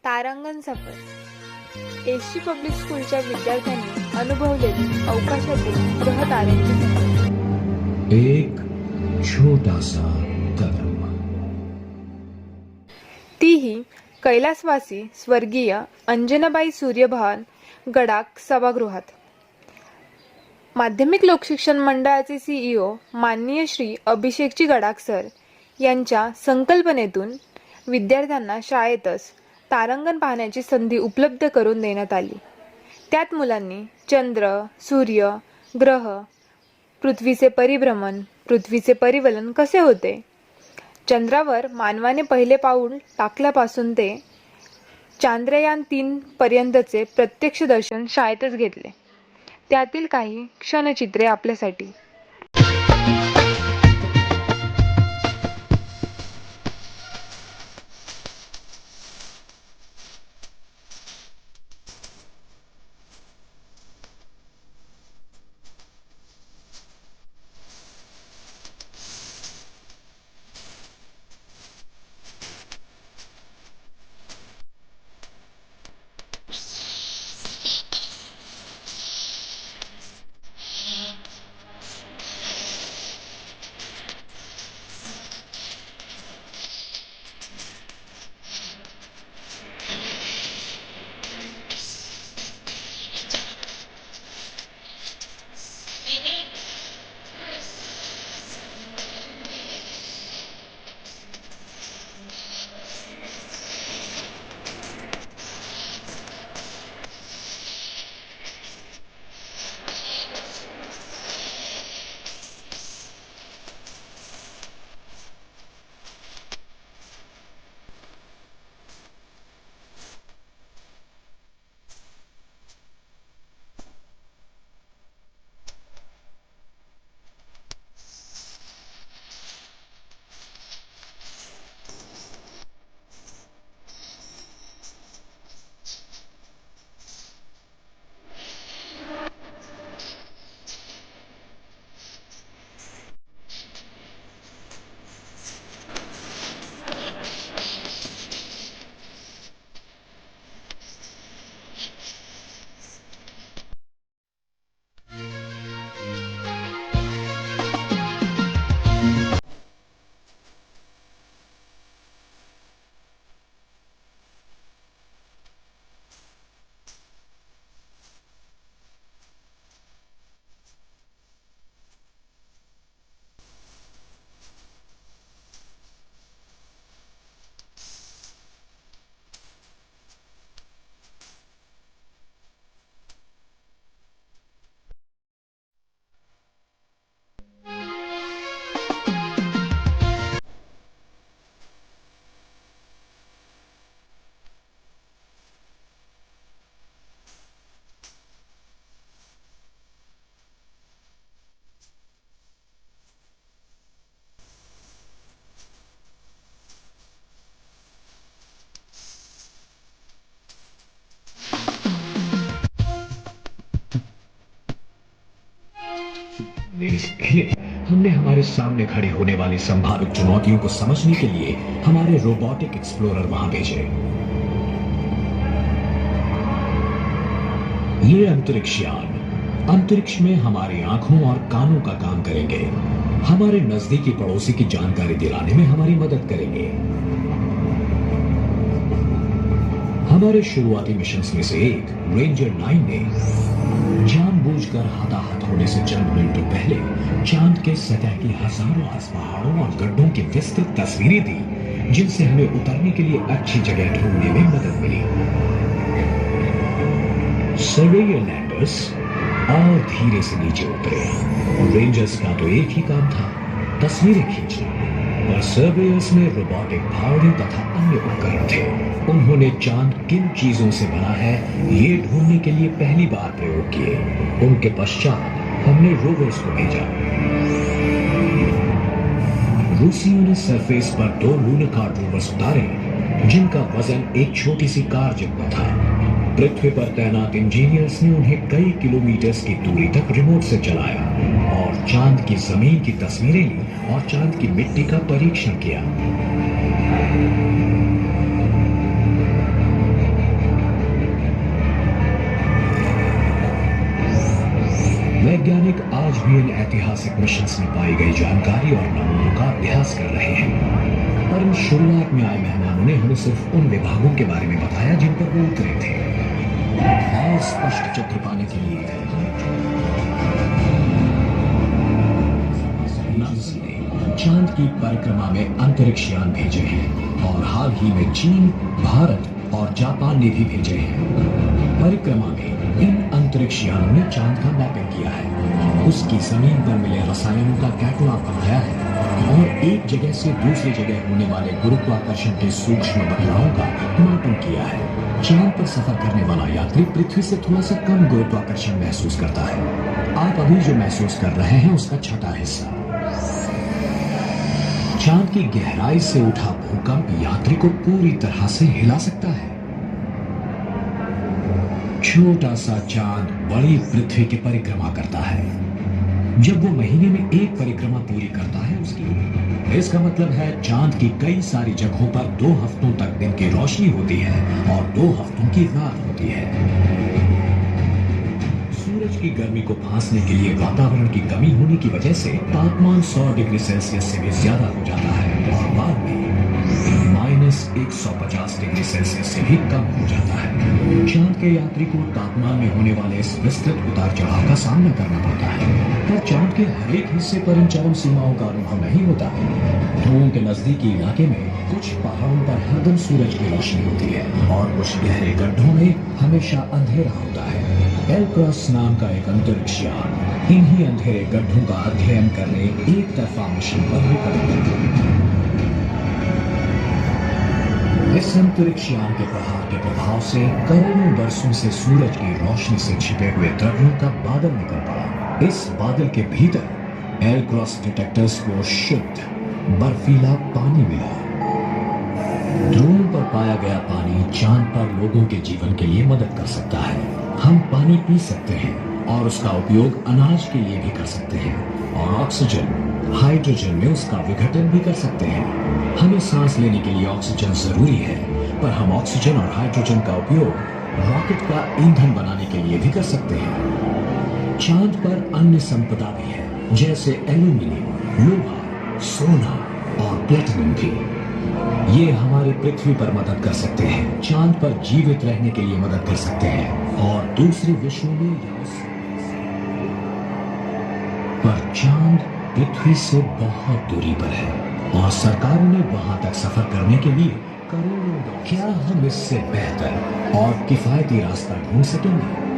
तारांगण सफर ST public स्कूलच्या विद्यार्थ्यांनी अनुभवलेली अवकाशातील ग्रहताऱ्यांची सफर। एक छोटा सा कदम, तीही कैलासवासी स्वर्गीय अंजनाबाई सूर्यभान गडाख सभागृहात। माध्यमिक लोकशिक्षण मंडळाचे सीईओ माननीय श्री अभिषेकजी गडाख सर यांच्या संकल्पनेतून विद्यार्थ्यांना शाळेतच तारांगण पाहण्याची संधी उपलब्ध करून देण्यात आली। त्यात मुलांनी चंद्र, सूर्य, ग्रह, पृथ्वीचे परिभ्रमण, पृथ्वीचे परिवलन कसे होते, चंद्रावर मानवाने पहिले पाऊल टाकल्यापासून ते चांद्रयान-3 पर्यंतचे प्रत्यक्ष दर्शन शाळेतच घेतले। त्यातील काही क्षणचित्रे आपल्यासाठी। हमने हमारे सामने खड़ी होने वाली संभावित चुनौतियों को समझने के लिए हमारे रोबोटिक एक्सप्लोरर वहां भेजे। ये अंतरिक्ष यान अंतरिक्ष में हमारी आंखों और कानों का काम करेंगे, हमारे नजदीकी पड़ोसी की जानकारी दिलाने में हमारी मदद करेंगे। हमारे शुरुआती मिशंस में से एक रेंजर 9 ने जानबूझकर हताहत होने से चंद मिनटों पहले चांद के सतह की हजारों आस पहाड़ों और गड्ढों की विस्तृत तस्वीरें दी, जिनसे हमें उतरने के लिए अच्छी जगह ढूंढने में मदद मिली। सर्वेयर लैंडर्स और धीरे से नीचे उतरे। रेंजर्स का तो एक ही काम था, तस्वीरें खींचना, और सर्वेयर्स में रोबोटिक फावड़े तथा अन्य उपकरण थे। उन्होंने चांद किन चीजों से बना है ये ढूंढने के लिए पहली बार प्रयोग किए। उनके पश्चात हमने रोवर्स को भेजा। रूसियों ने सरफेस पर 2 लूनर कार्ड रोवर्स उतारे, जिनका वजन एक छोटी सी कार जितना था। पृथ्वी पर तैनात इंजीनियर्स ने उन्हें कई किलोमीटर की दूरी तक रिमोट से चलाया और चांद की जमीन की तस्वीरें ली और चांद की मिट्टी का परीक्षण किया। वैज्ञानिक आज भी इन ऐतिहासिक मिशंस में पाई गई जानकारी और नमूनों का अभ्यास कर रहे हैं। पर इन शुरुआत में आए मेहमानों ने हमें सिर्फ उन विभागों के बारे में बताया जिन पर वो उतरे थे। और स्पष्ट चित्र पाने के लिए नासा ने चांद की परिक्रमा में अंतरिक्ष यान भेजे हैं और हाल ही में चीन, भारत और जापान ने भी भेजे हैं। परिक्रमा में इन अंतरिक्ष यानों ने चांद का मैपिंग किया है, उसकी जमीन पर मिले रसायनों का कैटलॉग बनाया है और एक जगह से दूसरी जगह होने वाले गुरुत्वाकर्षण के सूक्ष्म बदलावों का मापन किया है। चांद पर सफर करने वाला यात्री पृथ्वी से थोड़ा सा कम गुरुत्वाकर्षण महसूस करता है। आप अभी जो महसूस कर रहे हैं उसका छठा हिस्सा। चांद की गहराई से उठा भूकंप यात्री को पूरी तरह से हिला सकता है। छोटा सा चांद बड़ी पृथ्वी की परिक्रमा करता है। जब वो महीने में एक परिक्रमा पूरी करता है उसकी, इसका मतलब है चांद की कई सारी जगहों पर 2 हफ्तों तक दिन की रोशनी होती है और 2 हफ्तों की रात होती है। सूरज की गर्मी को फांसने के लिए वातावरण की कमी होने की वजह से तापमान 100 डिग्री सेल्सियस से भी ज्यादा हो जाता है और बाद में -150 डिग्री सेल्सियस से भी कम हो जाता है। चांद के यात्री को तापमान में होने वाले इस विस्तृत उतार चढ़ाव का सामना करना पड़ता है, पर चांद के हर एक हिस्से पर इन चरम सीमाओं का अनुभव नहीं होता है। ध्रुवों के नजदीकी इलाके में कुछ पहाड़ों पर हरदम सूरज की रोशनी होती है और कुछ गहरे गड्ढों में हमेशा अंधेरा होता है। एलक्रॉस नाम का एक अंतरिक्ष यान इन्हीं अंधेरे गड्ढों का अध्ययन करने एक तरफा मिशन पर निकला। इस अंतरिक्ष यान के प्रहार के प्रभाव से करोड़ों वर्षों से सूरज की रोशनी से छिपे हुए द्रव्यों का बादल निकल पड़ा। इस बादल के भीतर एलक्रॉस डिटेक्टर्स को शुद्ध बर्फीला पानी मिला। ध्रुवों पर पाया गया पानी चांद पर लोगों के जीवन के लिए मदद कर सकता है। हम पानी पी सकते हैं और उसका उपयोग अनाज के लिए भी कर सकते हैं और ऑक्सीजन, हाइड्रोजन में उसका विघटन भी कर सकते हैं। हमें सांस लेने के लिए ऑक्सीजन जरूरी है, पर हम ऑक्सीजन और हाइड्रोजन का उपयोग रॉकेट का ईंधन बनाने के लिए भी कर सकते हैं। चांद पर अन्य संपदा भी है, जैसे एल्यूमिनियम, लोहा, सोना और प्लेटिनम भी। ये हमारी पृथ्वी पर मदद कर सकते हैं, चांद पर जीवित रहने के लिए मदद कर सकते हैं और दूसरे विश्वों में पर चांद पृथ्वी से बहुत दूरी पर है और सरकारों ने वहां तक सफर करने के लिए करोड़ों। क्या हम इससे बेहतर और किफायती रास्ता ढूंढ सकेंगे?